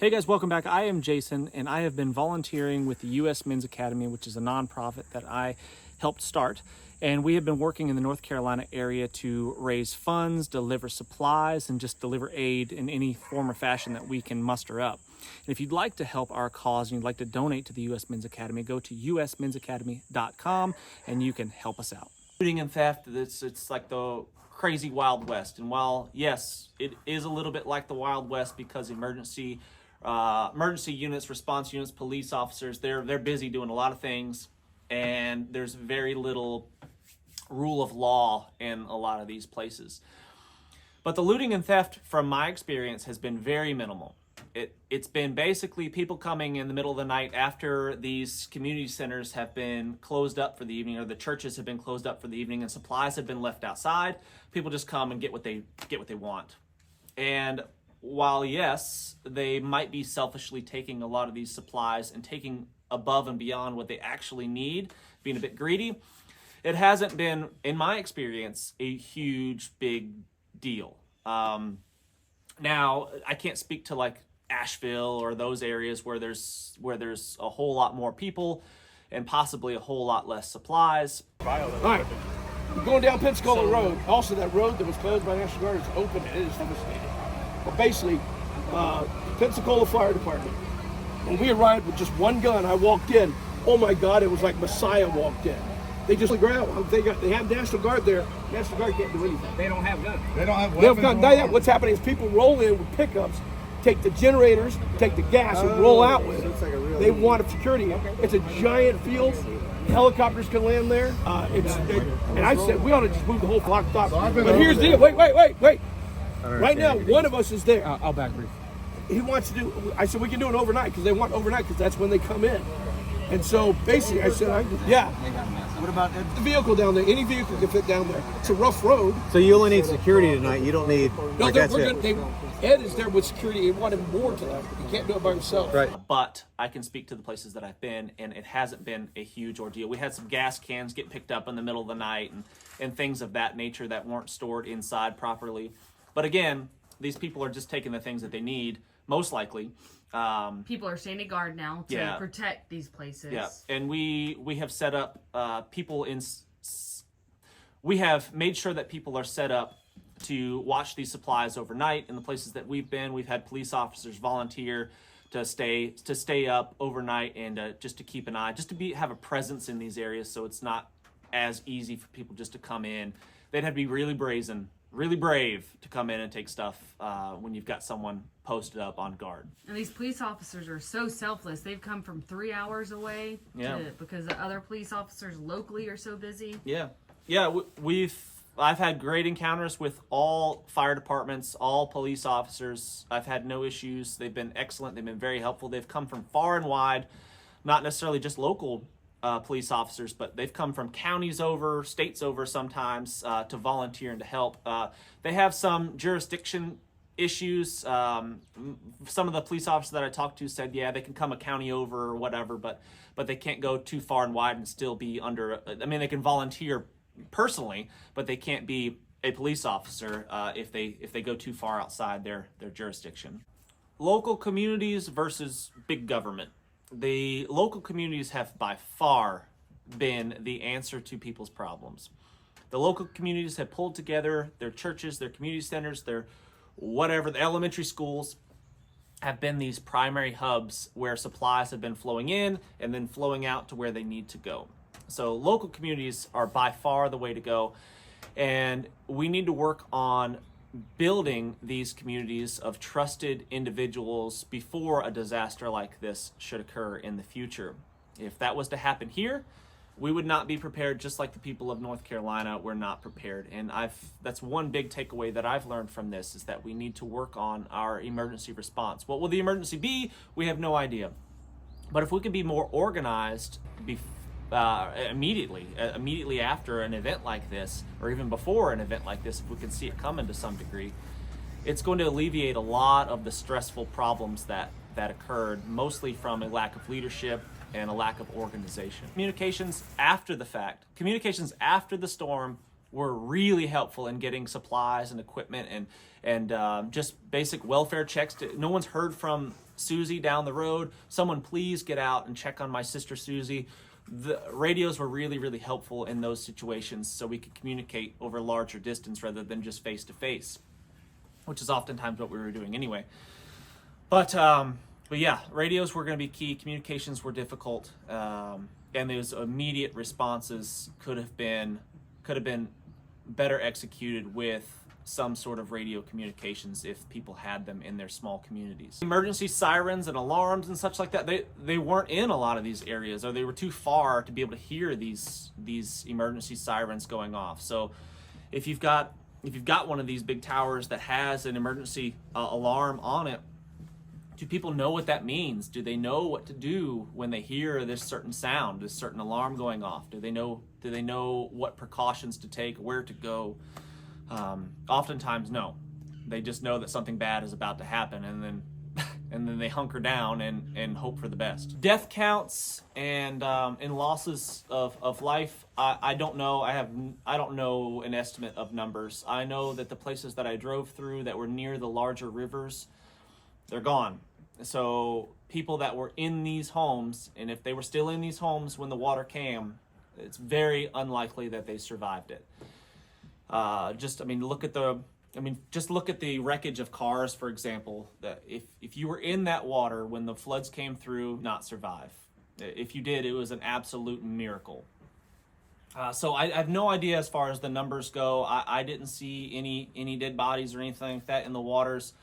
Hey guys, welcome back. I am Jason, and I have been volunteering with the U.S. Men's Academy, which is a nonprofit that I helped start. And we have been working in the North Carolina area to raise funds, deliver supplies, and just deliver aid in any form or fashion that we can muster up. And if you'd like to help our cause and you'd like to donate to the U.S. Men's Academy, go to usmensacademy.com and you can help us out. Looting and theft, it's like the crazy Wild West. And while, yes, it is a little bit like the Wild West because emergency units, response units, police officers, they're busy doing a lot of things, and there's very little rule of law in a lot of these places. But the looting and theft, from my experience, has been very minimal. It's been basically people coming in the middle of the night after these community centers have been closed up for the evening, or the churches have been closed up for the evening, and supplies have been left outside. People just come and get what they want. And while yes, they might be selfishly taking a lot of these supplies and taking above and beyond what they actually need, being a bit greedy, it hasn't been, in my experience, a huge, big deal. Now, I can't speak to like Asheville or those areas where there's a whole lot more people and possibly a whole lot less supplies. All right, we're going down Pensacola Road. Also, that road that was closed by National Guard is open and it is devastated. But basically, Pensacola Fire Department, when we arrived with just one gun, I walked in. Oh my God, it was like Messiah walked in. They just ground. They have National Guard there. National Guard can't do anything. They don't have guns. They don't have weapons. What's happening is people roll in with pickups, take the generators, take the gas, and roll out with it. They want security. It's a giant field. Helicopters can land there. And I said we ought to just move the whole block top. But here's the deal. Wait. Right now, one of us is there. I'll back brief. He wants to do. I said we can do it overnight because they want overnight because that's when they come in. And so basically, I said, yeah. What about the vehicle down there? Any vehicle can fit down there. It's a rough road. So you only need security tonight. You don't need. No, like that's it. Ed is there with security. He wanted more to that. He can't do it by himself. Right. But I can speak to the places that I've been, and it hasn't been a huge ordeal. We had some gas cans get picked up in the middle of the night and things of that nature that weren't stored inside properly. But again, these people are just taking the things that they need, most likely. People are standing guard now to protect these places. Yeah, and we have set up people in. We have made sure that people are set up to watch these supplies overnight in the places that we've been. We've had police officers volunteer to stay up overnight and just to keep an eye, just to have a presence in these areas, so it's not as easy for people just to come in. They'd have to be really brave to come in and take stuff when you've got someone posted up on guard. And these police officers are so selfless. They've come from 3 hours away because the other police officers locally are so busy. I've had great encounters with all fire departments, all police officers. I've had no issues. They've been excellent. They've been very helpful. They've come from far and wide, not necessarily just local police officers, but they've come from counties over, states over sometimes to volunteer and to help. They have some jurisdiction issues. Some of the police officers that I talked to said, yeah, they can come a county over or whatever, but they can't go too far and wide and still be under. I mean, they can volunteer personally, but they can't be a police officer if they go too far outside their jurisdiction. Local communities versus big government. The local communities have by far been the answer to people's problems. The local communities have pulled together their churches, their community centers, their whatever, the elementary schools have been these primary hubs where supplies have been flowing in and then flowing out to where they need to go. So local communities are by far the way to go, and we need to work on building these communities of trusted individuals before a disaster like this should occur in the future. If that was to happen here, we would not be prepared, just like the people of North Carolina were not prepared. And that's one big takeaway that I've learned from this, is that we need to work on our emergency response. What will the emergency be? We have no idea. But if we could be more organized immediately after an event like this, or even before an event like this, if we can see it coming to some degree, it's going to alleviate a lot of the stressful problems that occurred, mostly from a lack of leadership and a lack of organization. Communications after the fact, communications after the storm were really helpful in getting supplies and equipment and just basic welfare checks. No one's heard from Susie down the road. Someone please get out and check on my sister Susie. The radios were really, really helpful in those situations, so we could communicate over a larger distance rather than just face to face, which is oftentimes what we were doing anyway. But yeah, radios were going to be key. Communications were difficult, and those immediate responses could have been better executed with some sort of radio communications if people had them in their small communities. Emergency sirens and alarms and such like that, they weren't in a lot of these areas, or they were too far to be able to hear these emergency sirens going off. So if you've got one of these big towers that has an emergency alarm on it, do people know what that means? Do they know what to do when they hear this certain sound, this certain alarm going off? Do they know what precautions to take, where to go? Oftentimes, no. They just know that something bad is about to happen, and then they hunker down and hope for the best. Death counts and losses of life, I don't know. I don't know an estimate of numbers. I know that the places that I drove through that were near the larger rivers, they're gone. So people that were in these homes, and if they were still in these homes when the water came, it's very unlikely that they survived it. Just look at the wreckage of cars, for example. That if you were in that water when the floods came through, not survive. If you did, it was an absolute miracle. So I have no idea as far as the numbers go. I didn't see any dead bodies or anything like that in the waters.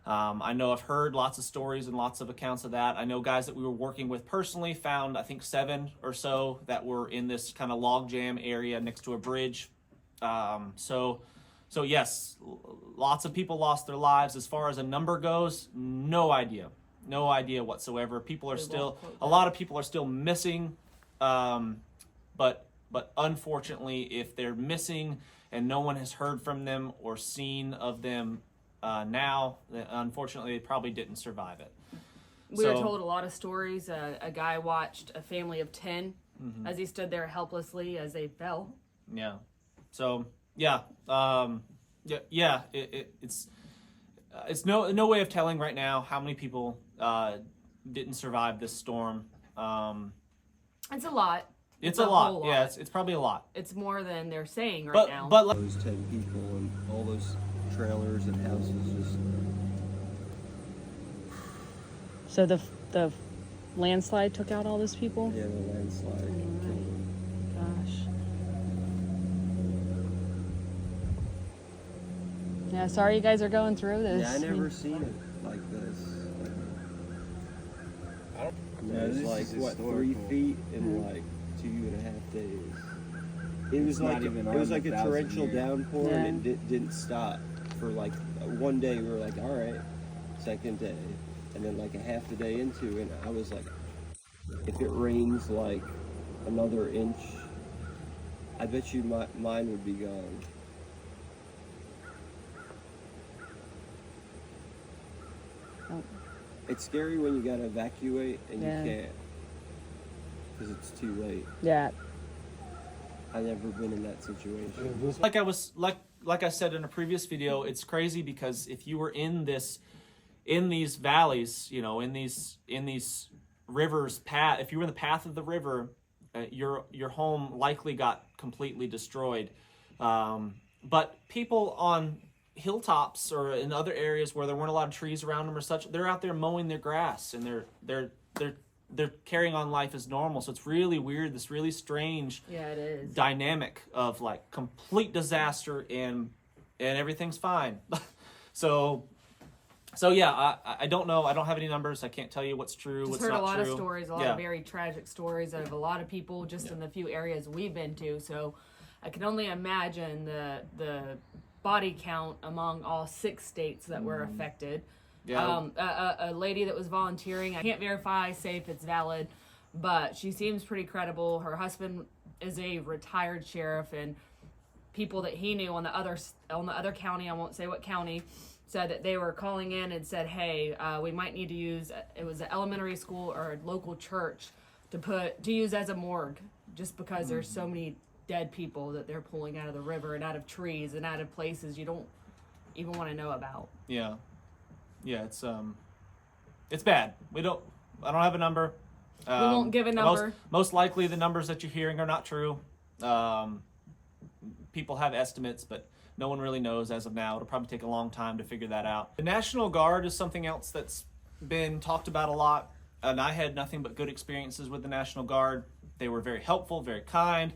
I know I've heard lots of stories and lots of accounts of that. I know guys that we were working with personally found, I think, 7 or so that were in this kind of log jam area next to a bridge. So yes, lots of people lost their lives. As far as a number goes, no idea whatsoever. A lot of people are still missing. But unfortunately, if they're missing and no one has heard from them or seen of them now, unfortunately, they probably didn't survive it. We were told a lot of stories. A guy watched a family of 10 as he stood there helplessly as they fell. Yeah. So yeah, it's no way of telling right now how many people didn't survive this storm. It's a lot. It's a lot. Yeah, it's probably a lot. It's more than they're saying right now. Those 10 people and all those trailers and houses just. So the landslide took out all those people? Yeah, the landslide killed them. Gosh. Yeah, sorry you guys are going through this. Yeah, I never seen it like this. It was like, what, 3 feet in like 2.5 days. It was like a torrential downpour, and it didn't stop for like one day. We were like, all right, second day, and then like a half a day into it, I was like, if it rains like another inch, I bet you mine would be gone. Oh. It's scary when you gotta evacuate and you can't because it's too late. Yeah. I've never been in that situation. Like I said in a previous video, it's crazy because if you were in these valleys, in these rivers if you were in the path of the river, your home likely got completely destroyed. But people on hilltops or in other areas where there weren't a lot of trees around them or such, they're out there mowing their grass and they're carrying on life as normal. So it's really weird, this really strange it is. dynamic of like complete disaster and everything's fine. So yeah, I don't know. I don't have any numbers. I can't tell you what's true, what's not true. Just heard a lot of stories, a lot of very tragic stories of a lot of people just in the few areas we've been to. So I can only imagine the body count among all 6 states that were affected. Yeah. A lady that was volunteering, I can't verify, say if it's valid, but she seems pretty credible. Her husband is a retired sheriff, and people that he knew on the other county, I won't say what county, said that they were calling in and said, hey, we might need to use, it was an elementary school or a local church to use as a morgue, just because there's so many dead people that they're pulling out of the river and out of trees and out of places you don't even want to know about. Yeah, it's bad. I don't have a number. We won't give a number. Most likely the numbers that you're hearing are not true. People have estimates, but no one really knows as of now. It'll probably take a long time to figure that out. The National Guard is something else that's been talked about a lot, and I had nothing but good experiences with the National Guard. They were very helpful, very kind,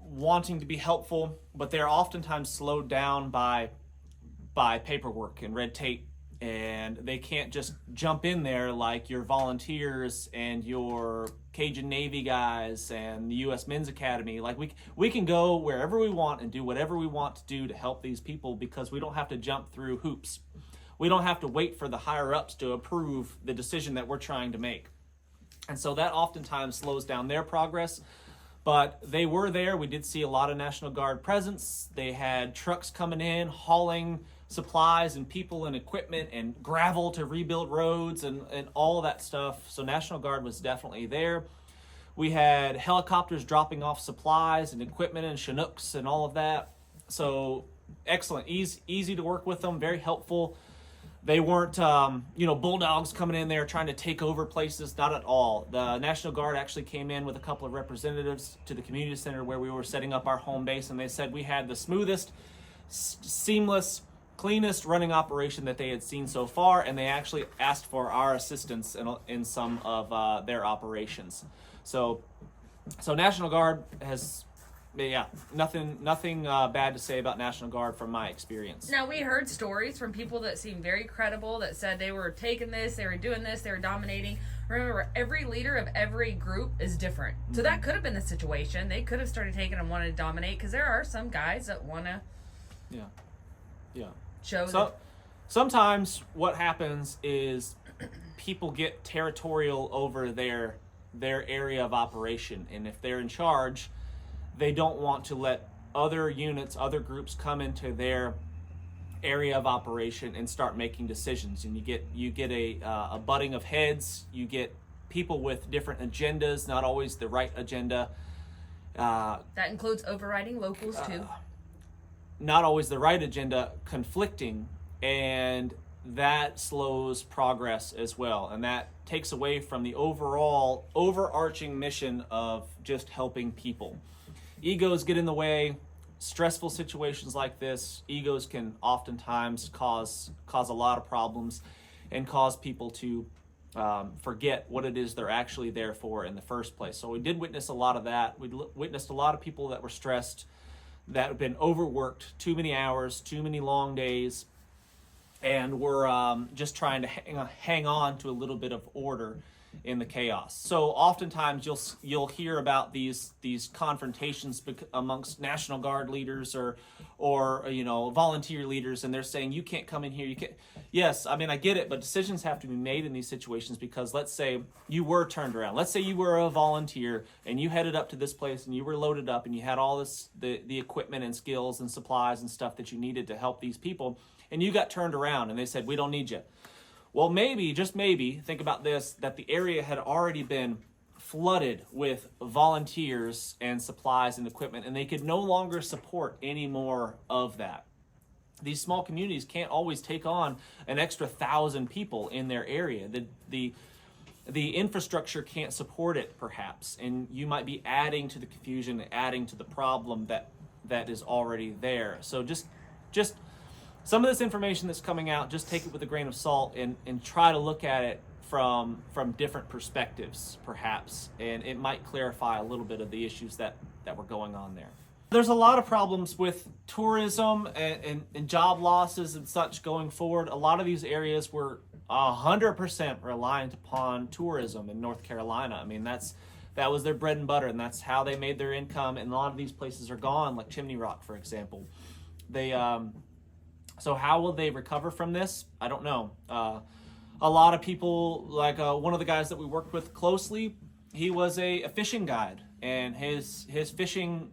wanting to be helpful, but they're oftentimes slowed down by paperwork and red tape, and they can't just jump in there like your volunteers and your Cajun Navy guys and the U.S. Men's Academy. Like we can go wherever we want and do whatever we want to do to help these people because we don't have to jump through hoops. We don't have to wait for the higher ups to approve the decision that we're trying to make. And so that oftentimes slows down their progress. But they were there. We did see a lot of National Guard presence. They had trucks coming in, hauling supplies and people and equipment and gravel to rebuild roads and all that stuff. So National Guard was definitely there. We had helicopters dropping off supplies and equipment and Chinooks and all of that. So excellent, easy to work with them, very helpful. They weren't, bulldogs coming in there trying to take over places, not at all. The National Guard actually came in with a couple of representatives to the community center where we were setting up our home base, and they said we had the smoothest, seamless, cleanest running operation that they had seen so far, and they actually asked for our assistance in some of their operations. So National Guard has... Yeah, nothing bad to say about National Guard from my experience. Now, we heard stories from people that seemed very credible that said they were taking this, they were doing this, they were dominating. Remember, every leader of every group is different. So that could have been the situation. They could have started taking and wanted to dominate because there are some guys that want to show that. Sometimes what happens is people get territorial over their area of operation, and if they're in charge, they don't want to let other units, other groups come into their area of operation and start making decisions. And you get a butting of heads. You get people with different agendas, not always the right agenda. That includes overriding locals too. Not always the right agenda, conflicting, and that slows progress as well. And that takes away from the overall overarching mission of just helping people. Egos get in the way. Stressful situations like this, egos can oftentimes cause a lot of problems and cause people to forget what it is they're actually there for in the first place. So we did witness a lot of that. We witnessed a lot of people that were stressed, that have been overworked, too many hours, too many long days, and were just trying to hang on to a little bit of order in the chaos. So oftentimes you'll hear about these confrontations amongst National Guard leaders or volunteer leaders, and they're saying you can't come in here. You can't. Yes, I mean I get it, but decisions have to be made in these situations because let's say you were turned around. Let's say you were a volunteer and you headed up to this place and you were loaded up and you had all the equipment and skills and supplies and stuff that you needed to help these people, and you got turned around and they said we don't need you. Well, maybe, just maybe, think about this, that the area had already been flooded with volunteers and supplies and equipment, and they could no longer support any more of that. These small communities can't always take on an extra 1,000 people in their area. The infrastructure can't support it, perhaps, and you might be adding to the confusion, adding to the problem that is already there. So just some of this information that's coming out, just take it with a grain of salt and try to look at it from different perspectives, perhaps, and it might clarify a little bit of the issues that were going on there. There's a lot of problems with tourism and job losses and such going forward. A lot of these areas were 100% reliant upon tourism in North Carolina. I mean, that was their bread and butter, and that's how they made their income, and a lot of these places are gone, like Chimney Rock, for example. So how will they recover from this? I don't know. A lot of people, like one of the guys that we worked with closely, he was a fishing guide, and his fishing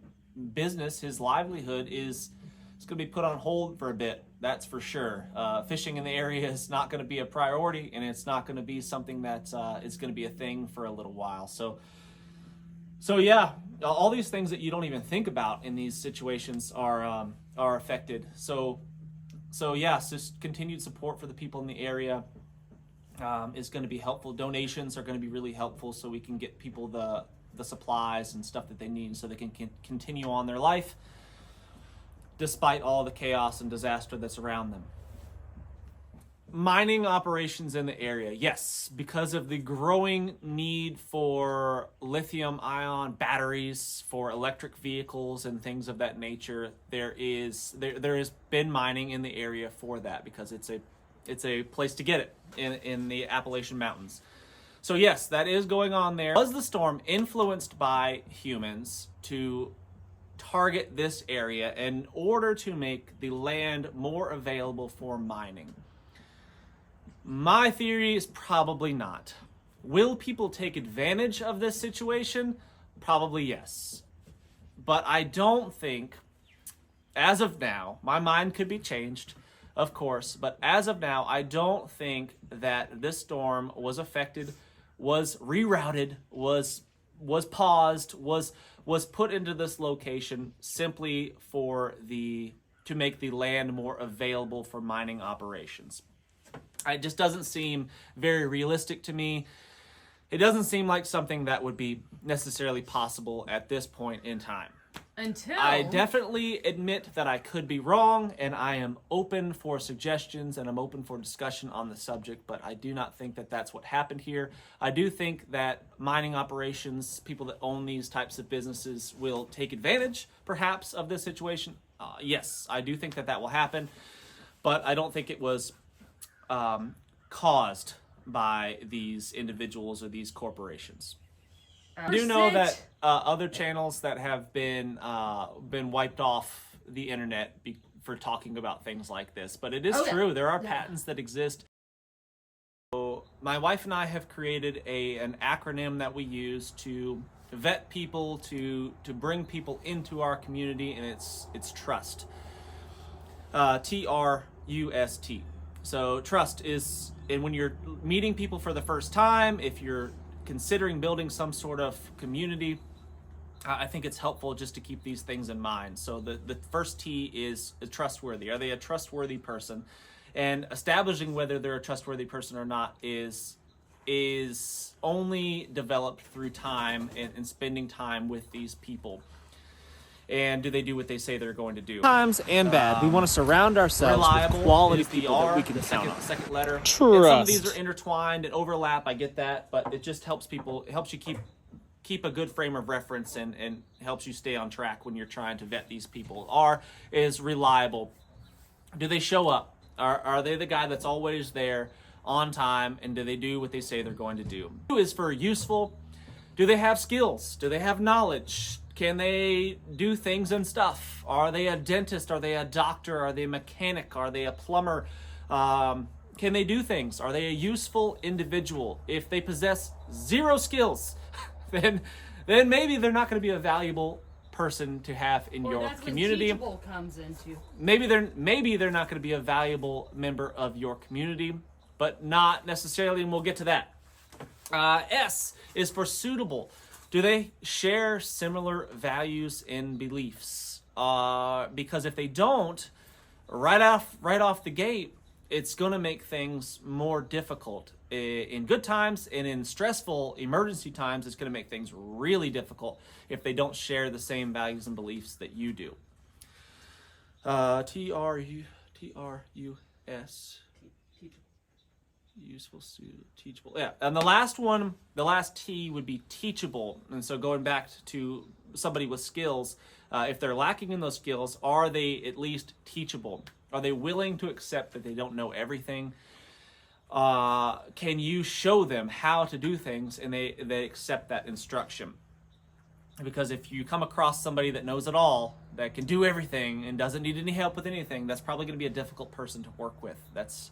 business, his livelihood is going to be put on hold for a bit. That's for sure. Fishing in the area is not going to be a priority, and it's not going to be something that is going to be a thing for a little while. So So yeah, all these things that you don't even think about in these situations are affected. So yes, just continued support for the people in the area is going to be helpful. Donations are going to be really helpful, so we can get people the supplies and stuff that they need, so they can continue on their life despite all the chaos and disaster that's around them. Mining operations in the area, yes, because of the growing need for lithium-ion batteries for electric vehicles and things of that nature. There has been mining in the area for that because it's a place to get it in the Appalachian Mountains. So yes, that is going on there. Was the storm influenced by humans to target this area in order to make the land more available for mining? My theory is probably not. Will people take advantage of this situation? Probably yes. But I don't think, as of now, my mind could be changed, of course, but as of now, I don't think that this storm was affected, was rerouted, was paused, was put into this location simply to make the land more available for mining operations. It just doesn't seem very realistic to me. It doesn't seem like something that would be necessarily possible at this point in time. I definitely admit that I could be wrong, and I am open for suggestions and I'm open for discussion on the subject, but I do not think that that's what happened here. I do think that mining operations, people that own these types of businesses, will take advantage, perhaps, of this situation. Yes, I do think that that will happen, but I don't think it was caused by these individuals or these corporations. I do know that other channels that have been wiped off the internet for talking about things like this, but it is true. There are patents that exist. So my wife and I have created an acronym that we use to vet people, to bring people into our community, and it's trust. TRUST. So trust is, and when you're meeting people for the first time, if you're considering building some sort of community, I think it's helpful just to keep these things in mind. So the first T is trustworthy. Are they a trustworthy person? And establishing whether they're a trustworthy person or not is only developed through time and spending time with these people. And do they do what they say they're going to do? Times and bad. We want to surround ourselves with quality people that we can count on. The second letter. Trust. And some of these are intertwined and overlap. I get that, but it just helps people. It helps you keep a good frame of reference and helps you stay on track when you're trying to vet these people. R is reliable. Do they show up? Are they the guy that's always there on time? And do they do what they say they're going to do? U is for useful. Do they have skills? Do they have knowledge? Can they do things and stuff? Are they a dentist? Are they a doctor? Are they a mechanic? Are they a plumber? Can they do things? Are they a useful individual? If they possess zero skills, then maybe they're not going to be a valuable person to have in your community. That's what teachable comes into. Maybe they're not going to be a valuable member of your community, but not necessarily, and we'll get to that. S is for suitable. Do they share similar values and beliefs? Because if they don't, right off the gate, it's going to make things more difficult. In good times and in stressful emergency times, it's going to make things really difficult if they don't share the same values and beliefs that you do. TRUS. Useful, teachable. Yeah, and the last T would be teachable. And so going back to somebody with skills, if they're lacking in those skills, are they at least teachable? Are they willing to accept that they don't know everything? Can you show them how to do things and they accept that instruction? Because if you come across somebody that knows it all, that can do everything and doesn't need any help with anything, that's probably going to be a difficult person to work with. That's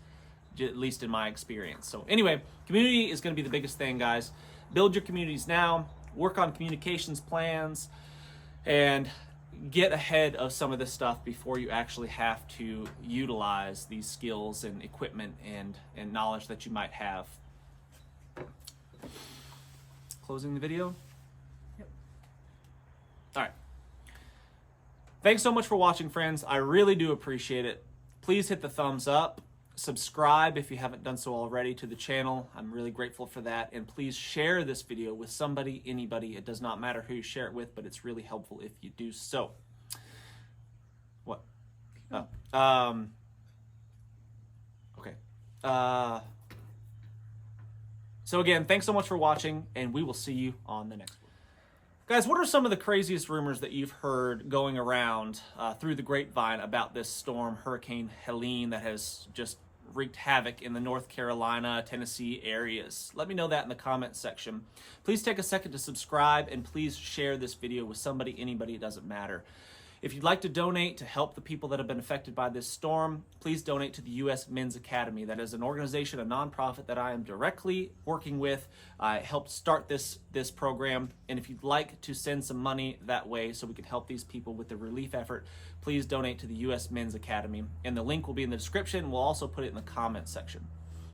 at least in my experience. So anyway, community is going to be the biggest thing, guys. Build your communities now, work on communications plans, and get ahead of some of this stuff before you actually have to utilize these skills and equipment and knowledge that you might have. Closing the video. All right. Thanks so much for watching, friends. I really do appreciate it. Please hit the thumbs up. Subscribe if you haven't done so already to the channel. I'm really grateful for that. And please share this video with somebody, anybody. It does not matter who you share it with, but it's really helpful if you do so. What? Oh. Okay. So again, thanks so much for watching, and we will see you on the next one. Guys, what are some of the craziest rumors that you've heard going around through the grapevine about this storm, Hurricane Helene, that has just wreaked havoc in the North Carolina, Tennessee areas? Let me know that in the comments section. Please take a second to subscribe, and please share this video with somebody, anybody, it doesn't matter. If you'd like to donate to help the people that have been affected by this storm, please donate to the U.S. Men's Academy. That is an organization, a nonprofit that I am directly working with. I helped start this program, and if you'd like to send some money that way so we can help these people with the relief effort, please donate to the U.S. Men's Academy. And the link will be in the description. We'll also put it in the comments section.